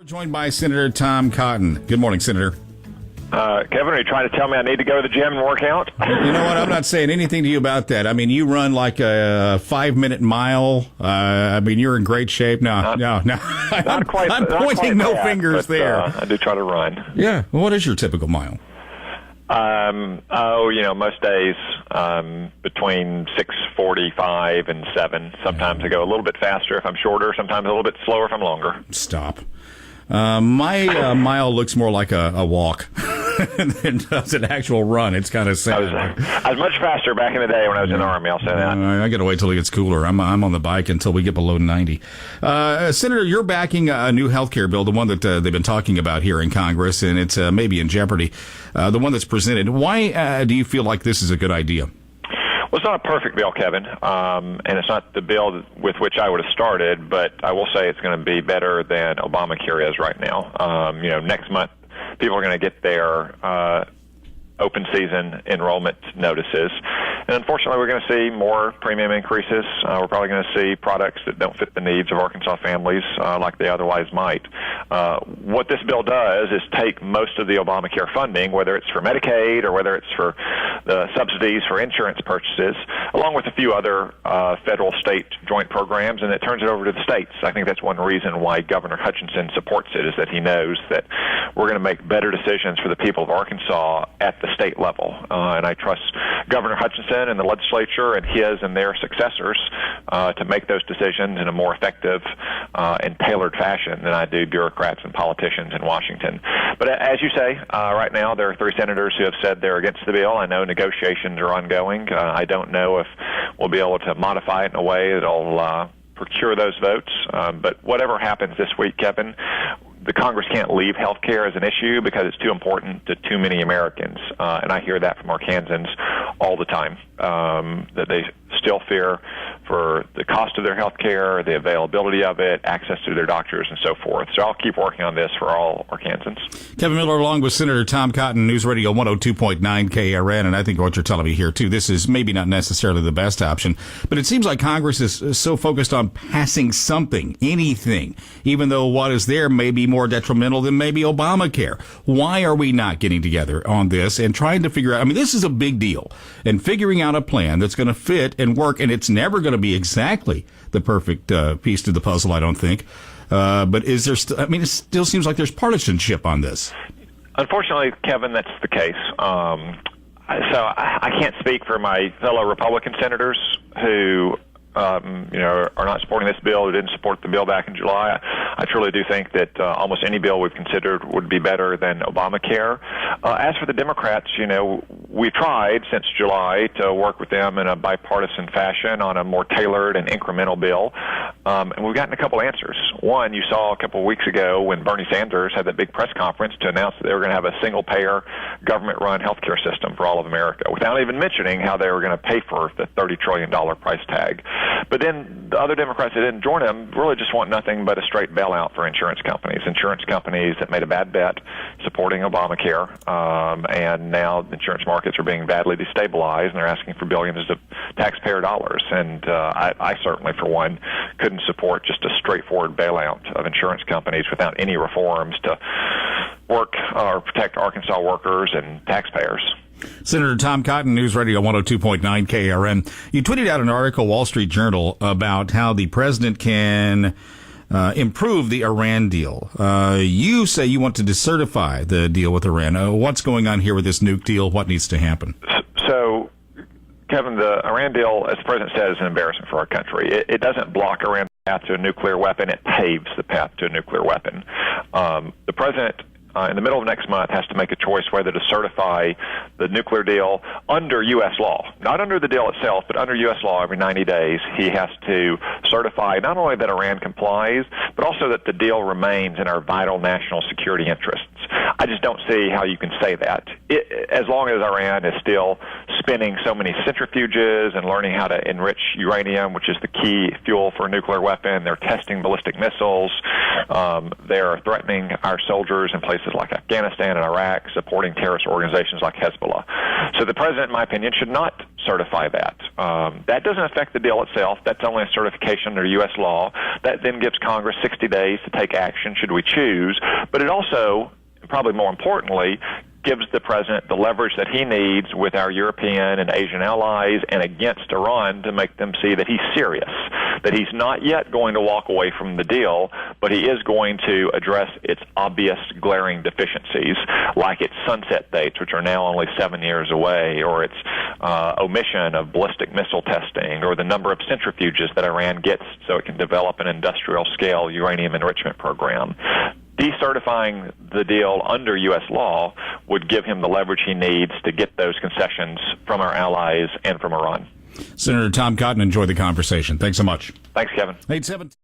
Joined by Senator Tom Cotton. Good morning, Senator. Kevin, are you trying to tell me I need to go to the gym and work out? You know what? I'm not saying anything to you about that. I mean, you run like a 5-minute mile. I mean, you're in great shape. No. Not quite. I'm pointing no fingers there. I do try to run. Yeah. Well, what is your typical mile? Most days between 6:45 and 7. Sometimes I go a little bit faster if I'm shorter. Sometimes a little bit slower if I'm longer. Stop. My mile looks more like a walk than does an actual run. It's kind of sad. I was much faster back in the day when I was in the Army, I'll say that. I got to wait till it gets cooler. I'm on the bike until we get below 90. Senator, you're backing a new health care bill, the one that they've been talking about here in Congress, and it's maybe in jeopardy, the one that's presented. Why do you feel like this is a good idea? Well, it's not a perfect bill, Kevin, and it's not the bill with which I would have started, but I will say it's going to be better than Obamacare is right now. Next month, people are going to get their open season enrollment notices. And unfortunately, we're going to see more premium increases. We're probably going to see products that don't fit the needs of Arkansas families like they otherwise might. What this bill does is take most of the Obamacare funding, whether it's for Medicaid or whether it's for the subsidies for insurance purchases, along with a few other federal-state joint programs, and it turns it over to the states. I think that's one reason why Governor Hutchinson supports it, is that he knows that we're going to make better decisions for the people of Arkansas at the state level. And I trust Governor Hutchinson and the legislature and his and their successors to make those decisions in a more effective and tailored fashion than I do bureaucrats and politicians in Washington. But as you say, right now there are 3 senators who have said they're against the bill. I know negotiations are ongoing. I don't know if we'll be able to modify it in a way that'll procure those votes. But whatever happens this week, Kevin, the Congress can't leave health care as an issue because it's too important to too many Americans. And I hear that from Arkansans all the time, that they still fear for the cost of their health care, the availability of it, access to their doctors, and so forth. So I'll keep working on this for all Arkansans. Kevin Miller along with Senator Tom Cotton, News Radio 102.9 KARN, and I think what you're telling me here, too, this is maybe not necessarily the best option, but it seems like Congress is so focused on passing something, anything, even though what is there may be more detrimental than maybe Obamacare. Why are we not getting together on this and trying to figure out, I mean, this is a big deal, and figuring out a plan that's going to fit and work, and it's never going to be exactly the perfect piece to the puzzle, I don't think. But is there? It still seems like there's partisanship on this. Unfortunately, Kevin, that's the case. So I can't speak for my fellow Republican senators who are not supporting this bill, who didn't support the bill back in July. I truly do think that almost any bill we've considered would be better than Obamacare. As for the Democrats, we've tried since July to work with them in a bipartisan fashion on a more tailored and incremental bill, and we've gotten a couple answers. One, you saw a couple of weeks ago when Bernie Sanders had that big press conference to announce that they were going to have a single-payer, government-run healthcare system for all of America, without even mentioning how they were going to pay for the $30 trillion price tag. But then the other Democrats that didn't join him really just want nothing but a straight bailout for insurance companies that made a bad bet supporting Obamacare, and now the insurance markets are being badly destabilized, and they're asking for billions of taxpayer dollars. And I certainly, for one, couldn't support just a straightforward bailout of insurance companies without any reforms to work or protect Arkansas workers and taxpayers. Senator Tom Cotton, News Radio 102.9 KRN. You tweeted out an article, Wall Street Journal, about how the president can improve the Iran deal. You say you want to decertify the deal with Iran. What's going on here with this nuke deal? What needs to happen? So, Kevin, the Iran deal, as the president said, is an embarrassment for our country. It doesn't block Iran's path to a nuclear weapon. It paves the path to a nuclear weapon. The president, in the middle of next month, has to make a choice whether to certify the nuclear deal under U.S. law. Not under the deal itself, but under U.S. law. Every 90 days, he has to certify not only that Iran complies, but also that the deal remains in our vital national security interests. I just don't see how you can say that. As long as Iran is still spinning so many centrifuges and learning how to enrich uranium, which is the key fuel for a nuclear weapon, they're testing ballistic missiles, they're threatening our soldiers in places like Afghanistan and Iraq, supporting terrorist organizations like Hezbollah. So the president, in my opinion, should not certify that. That doesn't affect the deal itself. That's only a certification under U.S. law. That then gives Congress 60 days to take action should we choose. But it also, probably more importantly, gives the president the leverage that he needs with our European and Asian allies and against Iran to make them see that he's serious, that he's not yet going to walk away from the deal, but he is going to address its obvious glaring deficiencies, like its sunset dates, which are now only 7 years away, or its omission of ballistic missile testing, or the number of centrifuges that Iran gets so it can develop an industrial-scale uranium enrichment program. Decertifying the deal under U.S. law would give him the leverage he needs to get those concessions from our allies and from Iran. Senator Tom Cotton, enjoy the conversation. Thanks so much. Thanks, Kevin. 8-7.